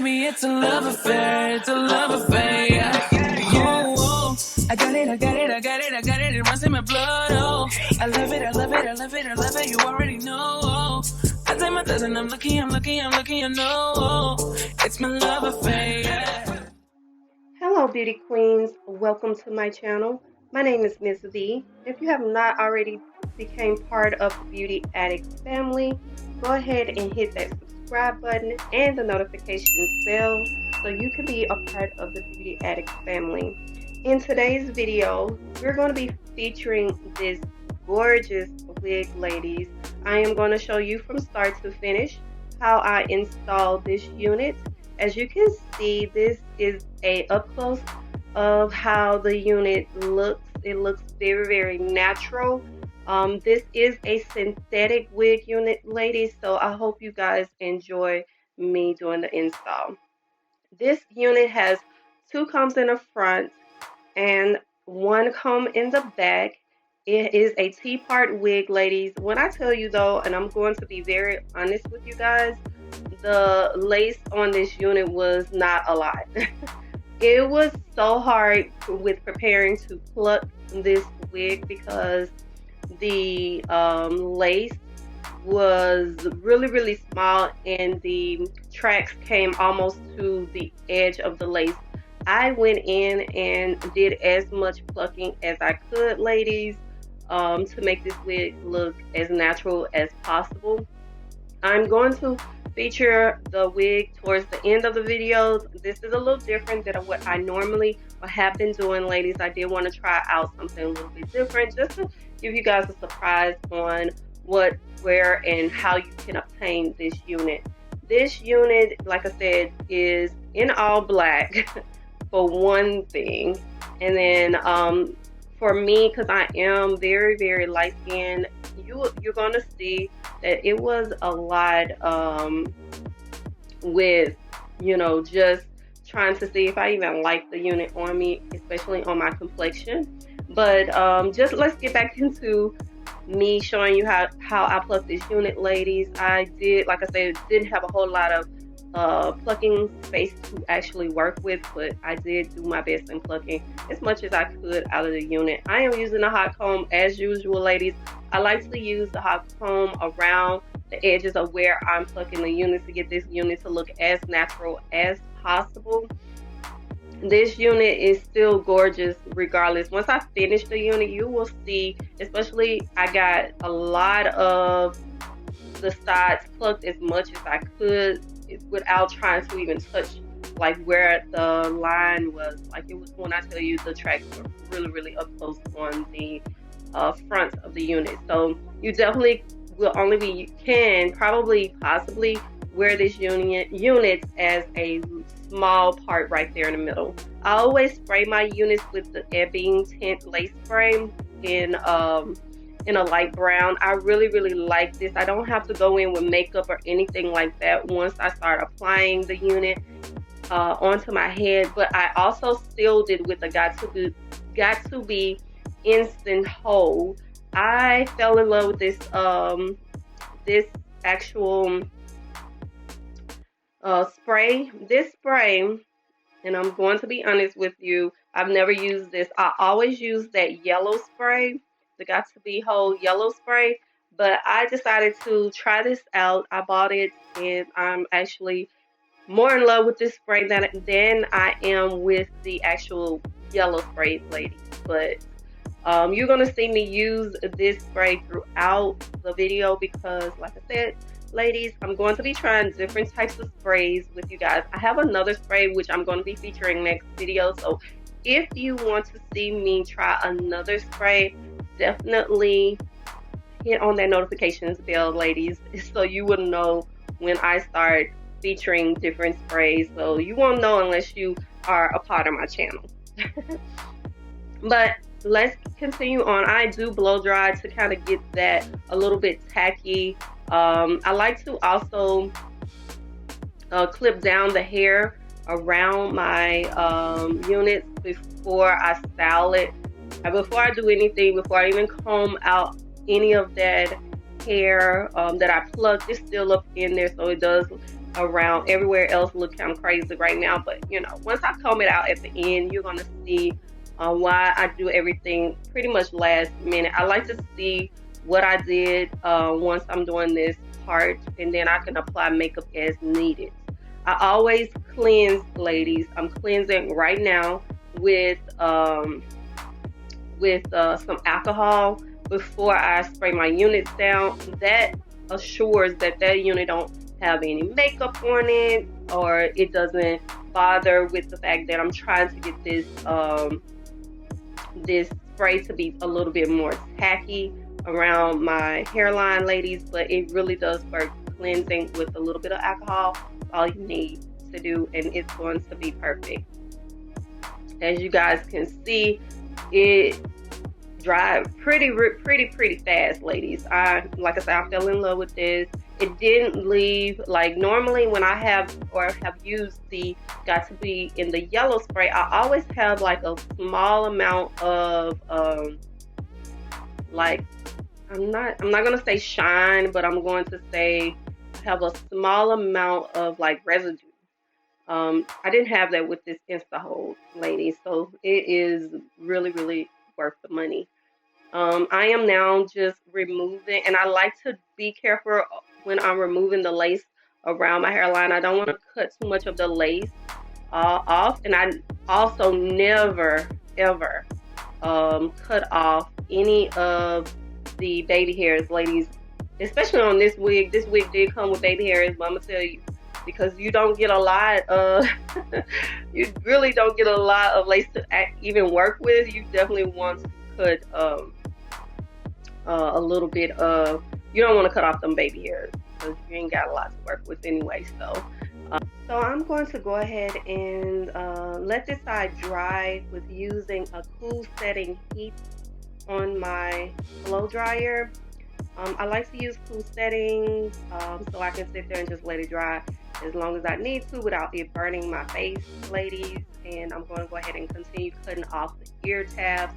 baby, it's a love affair. It's a love affair. Yeah. Oh, oh. I got it, I got it, I got it, I got it. It runs in my blood. Oh, I love it, I love it, I love it, I love it. You already know. Oh, I take my dozen. I'm lucky, I'm lucky, I'm lucky. You know, oh, it's my love affair. Yeah. Hello beauty queens, welcome to my channel. My name is Miss V. If you have not already become part of the Beauty Addicts family, go ahead and hit that subscribe button and the notifications bell so you can be a part of the Beauty Addicts family. In today's video, we're going to be featuring this gorgeous wig, ladies. I am going to show you from start to finish how I installed this unit. As you can see, this is a up close of how the unit looks. It looks very, very natural. This is a synthetic wig unit, ladies, so I hope you guys enjoy me doing the install. This unit has two combs in the front and one comb in the back. It is a T-part wig, ladies. When I tell you though, and I'm going to be very honest with you guys, the lace on this unit was not a lot. It was so hard with preparing to pluck this wig because the lace was really, really small and the tracks came almost to the edge of the lace. I went in and did as much plucking as I could, ladies, to make this wig look as natural as possible. I'm going to feature the wig towards the end of the videos. This is a little different than what I normally have been doing, ladies. I did want to try out something a little bit different just to give you guys a surprise on what, where, and how you can obtain this unit. This unit, like I said, is in all black for one thing, and then for me, because I am very, very light skinned, you're gonna see that it was a lot with, you know, just trying to see if I even like the unit on me, especially on my complexion. But just let's get back into me showing you how I plucked this unit, ladies. I did, like I said, didn't have a whole lot of plucking space to actually work with, but I did do my best in plucking as much as I could out of the unit. I am using a hot comb as usual, ladies. I like to use the hot comb around the edges of where I'm plucking the unit to get this unit to look as natural as possible. This unit is still gorgeous regardless. Once I finish the unit, you will see, especially I got a lot of the sides plucked as much as I could without trying to even touch like where the line was. Like, it was, when I tell you, the tracks were really, really up close on the front of the unit. So you definitely will only be, can probably possibly wear this unit as a small part right there in the middle. I always spray my units with the Ebony Tint lace spray in a light brown. I really, really like this. I don't have to go in with makeup or anything like that once I start applying the unit onto my head. But I also sealed it with the Got2b Insta Hold. I fell in love with this this actual spray. This spray, and I'm going to be honest with you, I've never used this. I always use that yellow spray, the Got2b Hold yellow spray, but I decided to try this out. I bought it and I'm actually more in love with this spray than I am with the actual yellow spray, ladies. But you're gonna see me use this spray throughout the video because, like I said, ladies, I'm going to be trying different types of sprays with you guys. I have another spray which I'm going to be featuring next video, so if you want to see me try another spray, definitely hit on that notifications bell, ladies, so you will know when I start featuring different sprays. So you won't know unless you are a part of my channel. But let's continue on. I do blow dry to kind of get that a little bit tacky. I like to also clip down the hair around my units before I style it. Before I do anything, before I even comb out any of that hair that I plucked, it's still up in there, so it does around. Everywhere else look kind of crazy right now, but you know, once I comb it out at the end, you're gonna see why I do everything pretty much last minute. I like to see what I did once I'm doing this part, and then I can apply makeup as needed. I always cleanse, ladies. I'm cleansing right now with some alcohol before I spray my units down. That assures that that unit don't have any makeup on it, or it doesn't bother with the fact that I'm trying to get this this spray to be a little bit more tacky around my hairline, ladies. But it really does work cleansing with a little bit of alcohol. All you need to do, and it's going to be perfect. As you guys can see, it dried pretty fast, ladies. Like I said, I fell in love with this. It didn't leave, like normally when I have used the Got2b in the yellow spray, I always have like a small amount of like, I'm not gonna say shine, but I'm going to say have a small amount of like residue. I didn't have that with this Insta Hold, ladies, so it is really worth the money. I am now just removing, and I like to be careful when I'm removing the lace around my hairline. I don't want to cut too much of the lace off, and I also never ever cut off any of the baby hairs, ladies, especially on this wig. This wig did come with baby hairs, but I'm gonna tell you, because you don't get a lot of you really don't get a lot of lace to even work with. You definitely want to cut a little bit of, you don't want to cut off them baby hairs because you ain't got a lot to work with anyway. So I'm going to go ahead and let this side dry with using a cool setting heat on my blow dryer. I like to use cool settings so I can sit there and just let it dry as long as I need to without it burning my face, ladies. And I'm going to go ahead and continue cutting off the ear tabs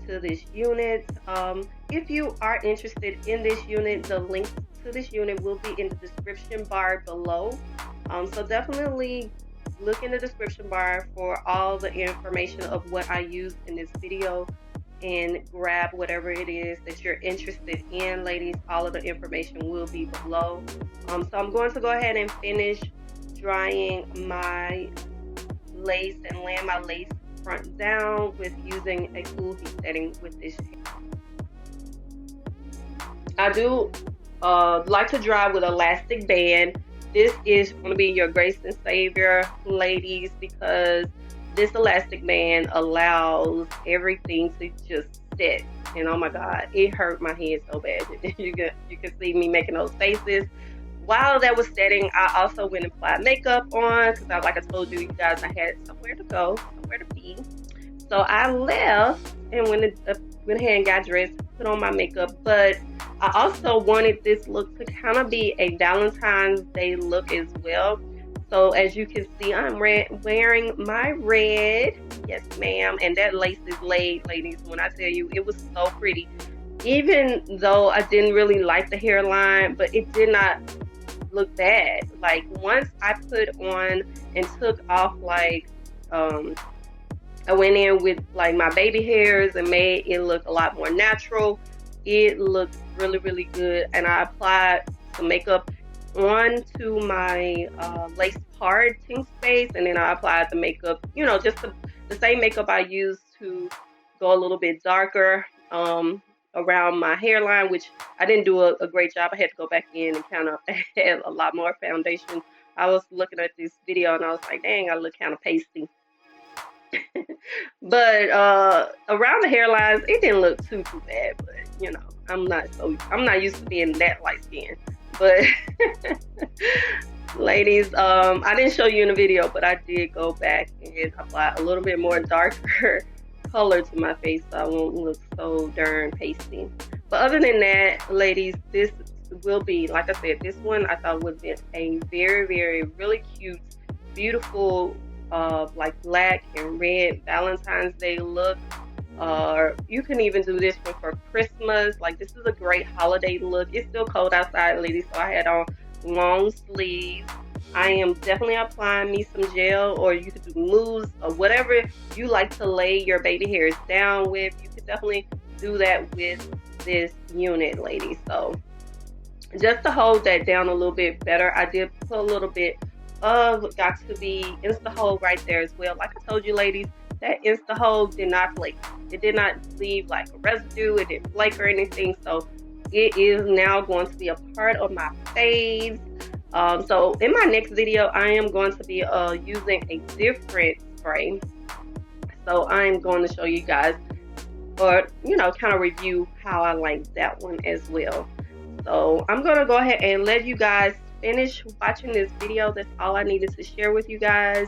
to this unit. If you are interested in this unit, the link to this unit will be in the description bar below. So definitely look in the description bar for all the information of what I used in this video, and grab whatever it is that you're interested in, ladies. All of the information will be below. So I'm going to go ahead and finish drying my lace and laying my lace front down with using a cool heat setting with this. I do like to dry with elastic band. This is going to be your grace and savior, ladies, because this elastic band allows everything to just sit. And oh my God, it hurt my head so bad. You can see me making those faces. While that was setting, I also went and applied makeup on, because like I told you guys, I had somewhere to go, somewhere to be. So I left and went ahead and got dressed, put on my makeup. But I also wanted this look to kind of be a Valentine's Day look as well. So as you can see, I'm wearing my red. Yes, ma'am. And that lace is laid, ladies. When I tell you, it was so pretty. Even though I didn't really like the hairline, but it did not look bad. Like once I put on and took off, like I went in with like my baby hairs and made it look a lot more natural. It looked really good. And I applied some makeup onto my lace parting space, and then I applied the makeup, you know, just the same makeup I used to go a little bit darker around my hairline, which I didn't do a great job. I had to go back in and kind of add a lot more foundation. I was looking at this video and I was like, dang, I look kind of pasty. But around the hairlines, it didn't look too bad. But you know, I'm not used to being that light skinned. But ladies, I didn't show you in the video, but I did go back and apply a little bit more darker color to my face so I won't look so darn pasty. But other than that, ladies, this will be, like I said, this one I thought would be a very really cute, beautiful like black and red Valentine's Day look. You can even do this one for Christmas. Like, this is a great holiday look. It's still cold outside, ladies, so I had on long sleeves. I am definitely applying me some gel, or you could do mousse or whatever you like to lay your baby hairs down with. You could definitely do that with this unit, ladies. So just to hold that down a little bit better, I did put a little bit of Got2b Insta Hold right there as well. Like I told you, ladies, that Insta Hold did not flake. It did not leave like a residue. It didn't flake or anything. So it is now going to be a part of my faves. So in my next video, I am going to be using a different spray. So I'm going to show you guys, or kind of review how I like that one as well. So I'm going to go ahead and let you guys finish watching this video. That's all I needed to share with you guys.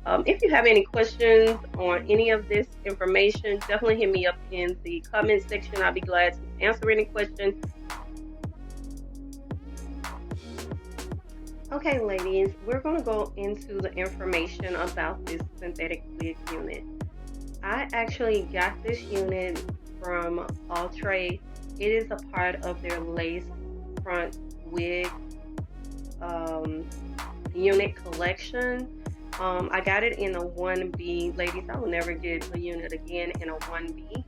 If you have any questions on any of this information, definitely hit me up in the comment section. I'll be glad to answer any questions. Okay, ladies, we're going to go into the information about this synthetic wig unit. I actually got this unit from Alltrade. It is a part of their lace front wig unit collection. I got it in a 1B. Ladies, I will never get a unit again in a 1B.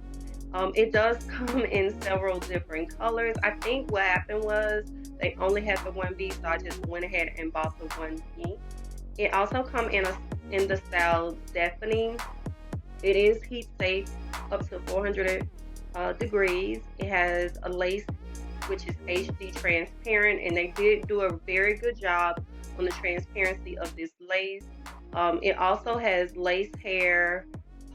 It does come in several different colors. I think what happened was they only had the 1B, so I just went ahead and bought the 1B. It also comes in the style Stephanie. It is heat safe up to 400 degrees. It has a lace which is HD transparent, and they did do a very good job on the transparency of this lace. It also has lace hair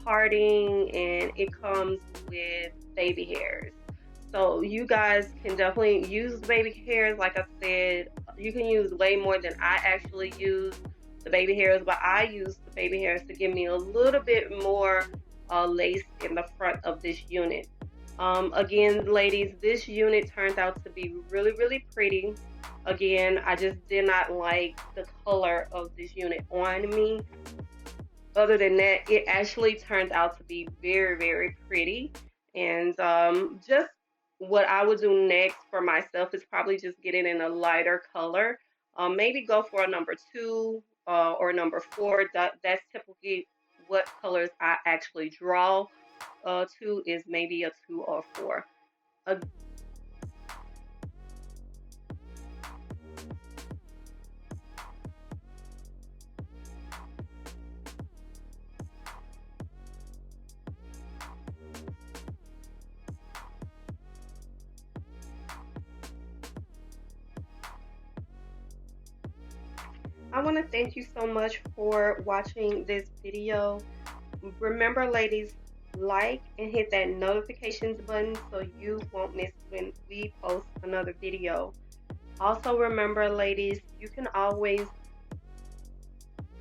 parting, and it comes with baby hairs. So you guys can definitely use baby hairs. Like I said, you can use way more than I actually use the baby hairs, but I use the baby hairs to give me a little bit more lace in the front of this unit. Again, ladies, this unit turned out to be really, really pretty. Again, I just did not like the color of this unit on me. Other than that, it actually turned out to be very, very pretty. And just what I would do next for myself is probably just get it in a lighter color. Maybe go for a number 2 or number 4. That's typically what colors I actually draw to, is maybe a 2 or 4. I want to thank you so much for watching this video. Remember, ladies, like and hit that notifications button so you won't miss when we post another video. Also remember, ladies, you can always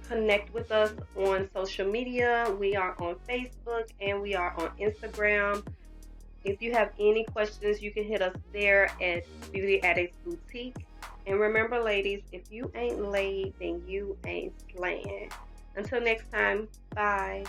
connect with us on social media. We are on Facebook and we are on Instagram. If you have any questions, you can hit us there at Beauty Addicts Boutique. And remember, ladies, if you ain't laid, then you ain't slaying. Until next time, bye.